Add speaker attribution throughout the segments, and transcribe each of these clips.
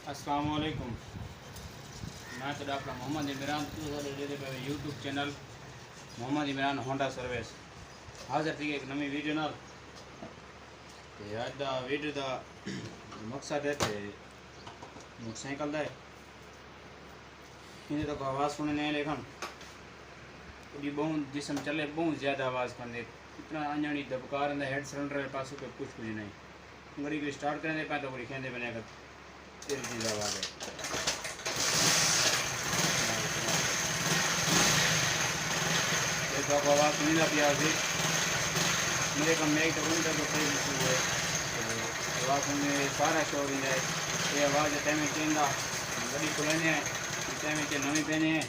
Speaker 1: अस्सलाम वालेकुम। मैं तो doctor Mohammad Imran YouTube channel Mohammad Imran Honda service हाजिर थी एक नवी वीडियो नाल। ते अज दा वीडियो का मकसद है कि मोटरसाइकिल का इन्हें तो आवाज़ सुनने नहीं लेकिन बहुत जिसम चले बहुत ज़्यादा आवाज़ करते इतना अंजनी दबकार हेड सिलेंडर के पास कुछ नहीं गड़ी को स्टार्ट करने पाए तो बड़ी खेंदे बने का तेरी चीज़ आवाज़ है। ये तो आवाज़ सुनी ना पिया थी मेरे को मेक तो उनका तो सही हुए आवाज़ सुनने सारा शोर ही है। ये आवाज़ टाइम चेंदा गड़ी खुलने टाइम चे नवी पहने हैं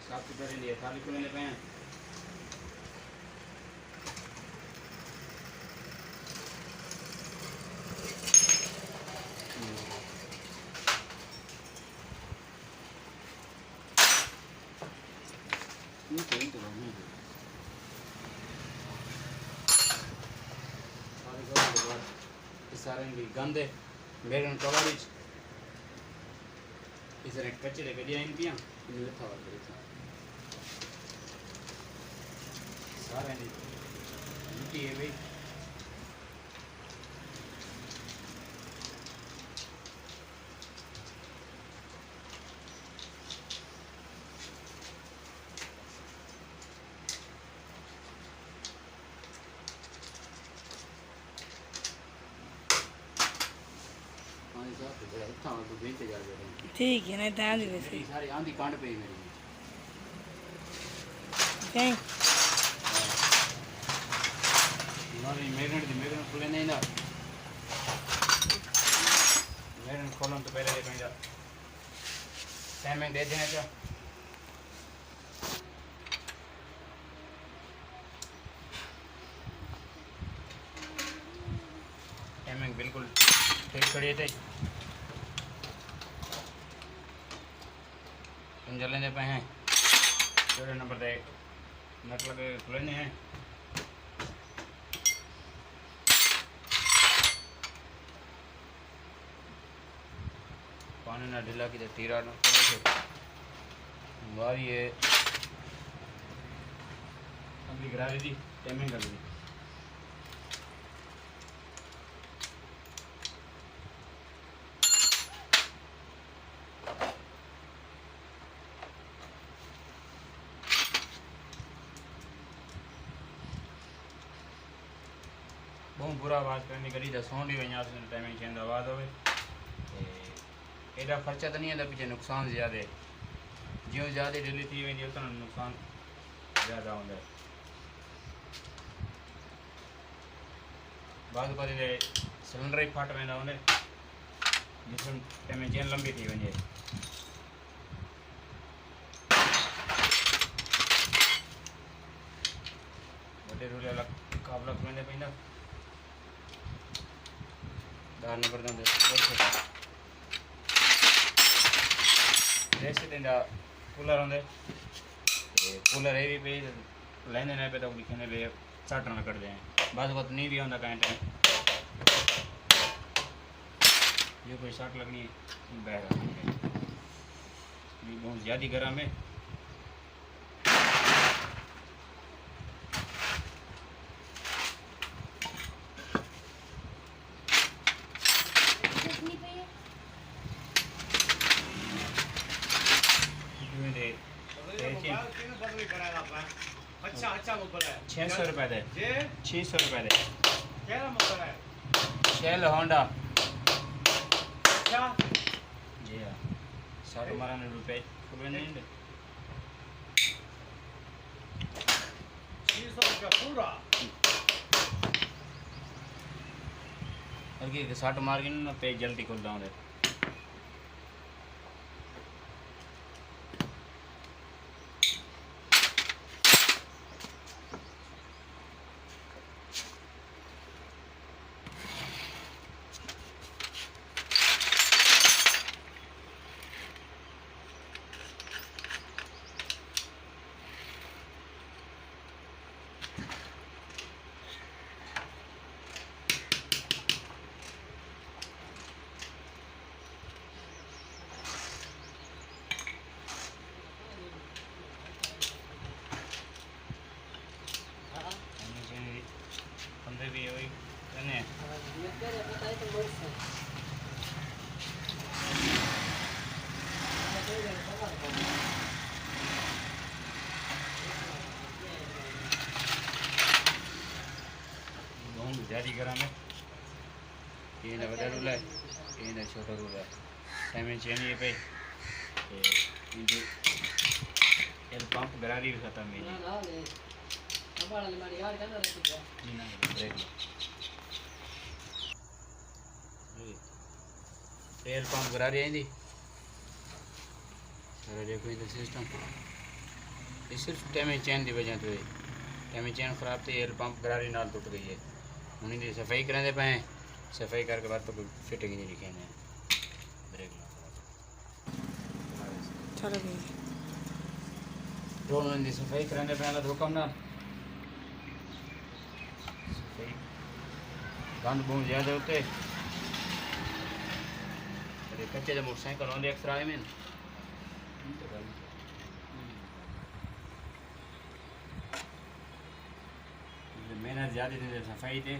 Speaker 1: साफ सुथरे लिए खाली खुलने पे हैं। सारे गंदे मेरे कवर इस कचरे गड्डियाँ इन पियाँ सारे मिट्टी है भाई।
Speaker 2: ठीक है नहीं ध्यान दे से
Speaker 1: सारी आंधी कांड पे मेरी
Speaker 2: थैंक
Speaker 1: मेघन खुले नहीं ना मेघन खोलन तो पहले देखा टाइमिंग दे देना क्या टाइमिंग बिल्कुल ठीक खड़ी थे जलेंगे पे हैं छोटे नंबर दे नट लगे खुलेने हैं। पानी ना ढीला की तीरा बारी है अगली गिरा दी टाइमिंग कर दी बहुत बुरा आवाज़ करनी गड्डी का साउंड ही वजह से टाइमिंग चेंज आवाज़ हो एडा खर्चा तो नहीं आता पीछे नुकसान ज़्यादा है जो ज़्यादा ढीली थी वी उतना नुकसान ज़्यादा होता है। बाद सिलेंडर ही फाट वेंदा होंगे जिसमें टाइमिंग चेन लंबी थी वजे वॾे रूले अलग काबला खुलने पैदा दार नंबर दे कूलर होंगे कूलर ये भी पे लेंदे नहीं पे तो लिखे पे सट ना कट दें बस को नहीं भी होंगे कहीं टाइम जो कोई सट लगनी बह बहुत ज़्यादा गर्म है।
Speaker 3: अच्छा मोबाइल है
Speaker 1: 600 रुपए दे 600 रुपए दे
Speaker 3: क्या मोबाइल है
Speaker 1: शेल होंडा
Speaker 3: अच्छा
Speaker 1: जी हाँ 60 रुपए नहीं दे
Speaker 3: 600 रुपया पूरा
Speaker 1: और कि 60 मार के ना पे जल्दी खुल जाऊँ भी वही कने ઘઉં જારી કરામે એને વધારે રૂલાય એને છોટો રૂલાય टाइम चेंज ये पे ये एल पंप गरारी भी खत्म है जी ना ब्रेक एल पंप गरारी आई थी अरे देखो ये सिस्टम ये सिर्फ टाइम चेन की वजह तो है टाइम चेन खराब थी एल पंप गरारी नाल टूट गई है उन्हें सफाई कराने पे सफाई करके बाद तो कोई फिटिंग नहीं दिखे ने ब्रेक
Speaker 2: चलो ठीक है
Speaker 1: दोनों की सफाई कराने पहला धोखम ना सफाई गंद बहुत ज़्यादा होते अरे कच्चे जब मोटरसाइकिल होंगे एक्सरा है में मेहनत ज़्यादा थी सफाई थे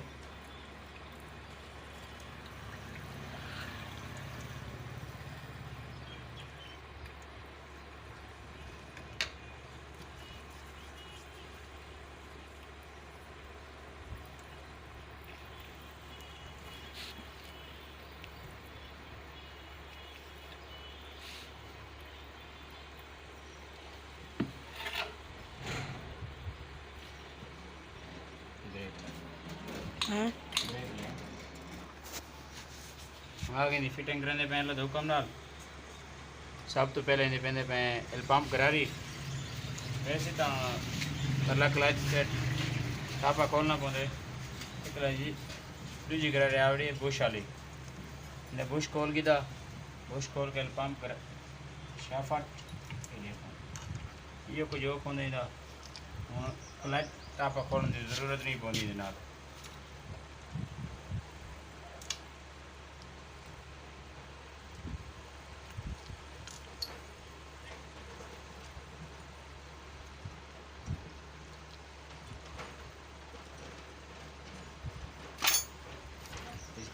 Speaker 2: हाँ
Speaker 1: आगे नहीं फिटिंग करने पहले धोखम नाल सब तो पहले नहीं पहने पे एल पंप करारी वैसे तो परला क्लच सेट टापा खोलना पौंदे एकला जी दूजी करारी आवड़ी बुश वाली ने बुश खोल की था बुश खोल के एल पंप कर शाफट ये कुछ जो खोने था क्लच टापा खोलने की ज़रूरत नहीं पौंदी जनाब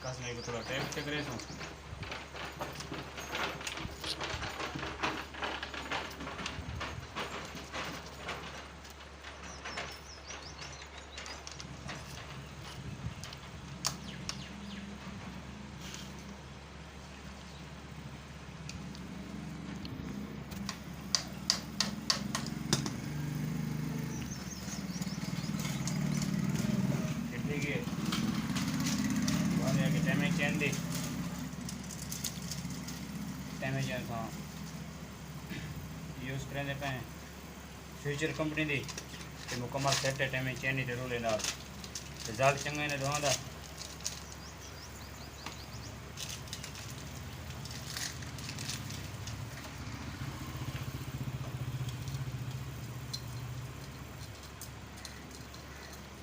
Speaker 1: कसने को थोड़ा टेप से करे तो चेन दी डैमेज था यूज़ करने पे फ्यूचर कंपनी दी ते मुकम्मल सेट है डैमेज चेन ही जरूर लेना रिजल्ट चंगे ने दोवां दा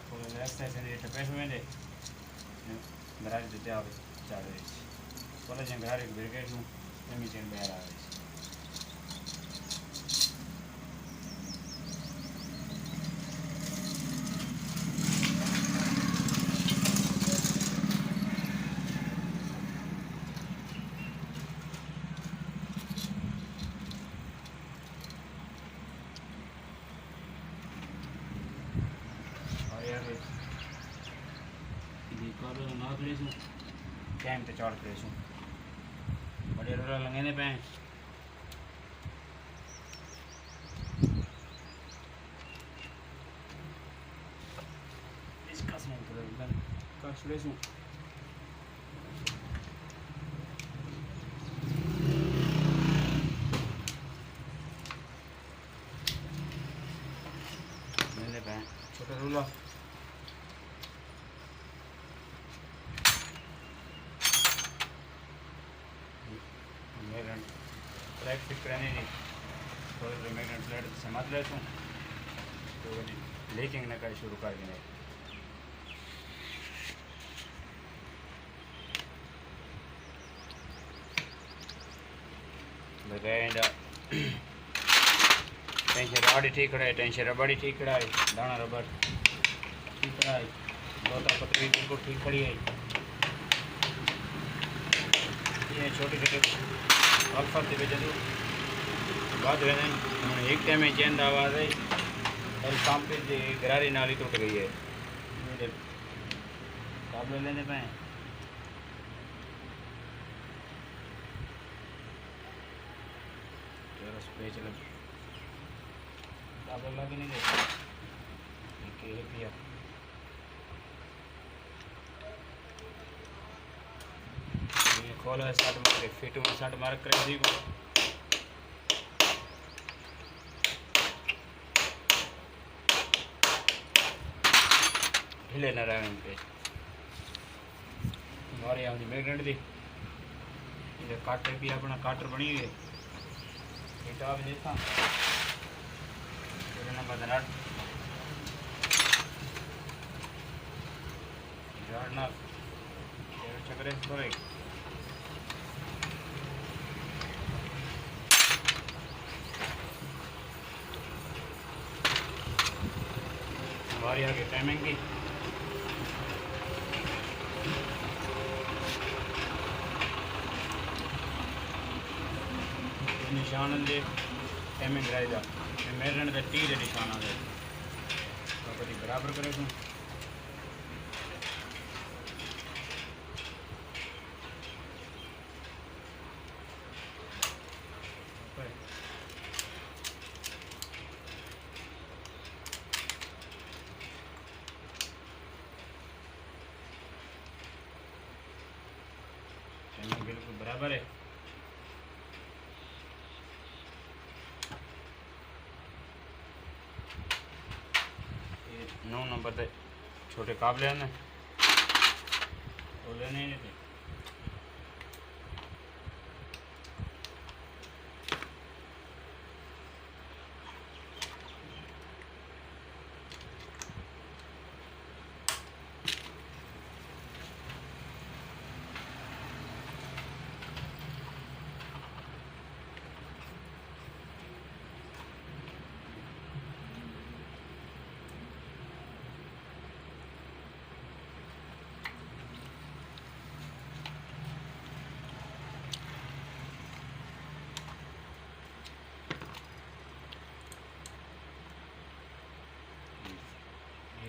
Speaker 1: थोड़ा लेफ्ट साइड से टपेश में दे गराज देते आप चाह रहे बोला जंग घर एक ब्रिगेड हूँ एमी चेन बहर आ रही और यार ना करें टाइम पे चढ़ करें बड़े रोला लंघने पे इसका स्मेल करें कश ले छोटा रोला फ्लैट फिट कराने नहीं थोड़े मैगनेट फ्लैट समझ ले तू तो लीकिंग ना कर शुरू कर देने लगाएंगे टेंशन रबड़ी ठीक है टेंशन रबड़ी ठीक है दाना रबड़ ठीक है दो पतली बिल्कुल ठीक खड़ी है। ये छोटे छोटे अल्फा से बेचे तो बात है ना, एक टाइम में चैन आवाज़ है और काम पे गरारी नाली टूट गई है। काबले लेने पे चलो काबले लगे नहीं देते। खोलो है 60 मार फिट में 60 मार्क कर दी को हिले न रहा पे हमारे यहाँ मैगनेट दी ये काटर भी अपना काटर बनी हुई है। इटा भी देखा नंबर नट ना चक्रे थोड़े हमारे यहाँ की टाइमिंग की निशान दे टाइमिंग रहेगा मेरे ने 30 निशान दे तो बराबर करे तू बिल्कुल बराबर है। ये 9 नंबर पे छोटे काबले हैं तो लेने नहीं थे।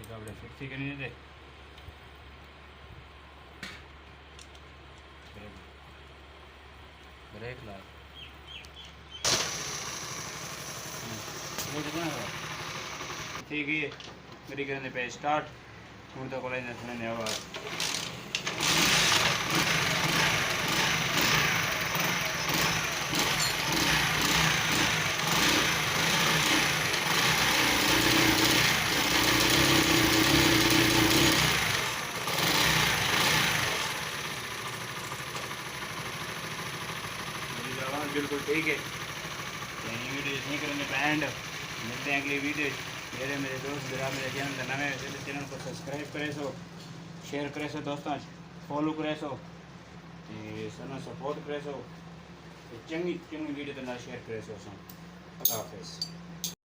Speaker 1: काबले फिक्स करने थे ब्रेक ला ठीक है मेरी करने पे स्टार्ट हूँ तो को सुनने आवाज़ बिल्कुल ठीक है। वीडियो नहीं करने पे एंड मिलते हैं अगली वीडियो मेरे दोस्त मेरे चैनल को सब्सक्राइब करे सो शेयर करे सो दोस्तों फॉलो करे सो सनो सपोर्ट करे सो चंगी वीडियो तो ना शेयर करे सो अल्लाह हाफिज़।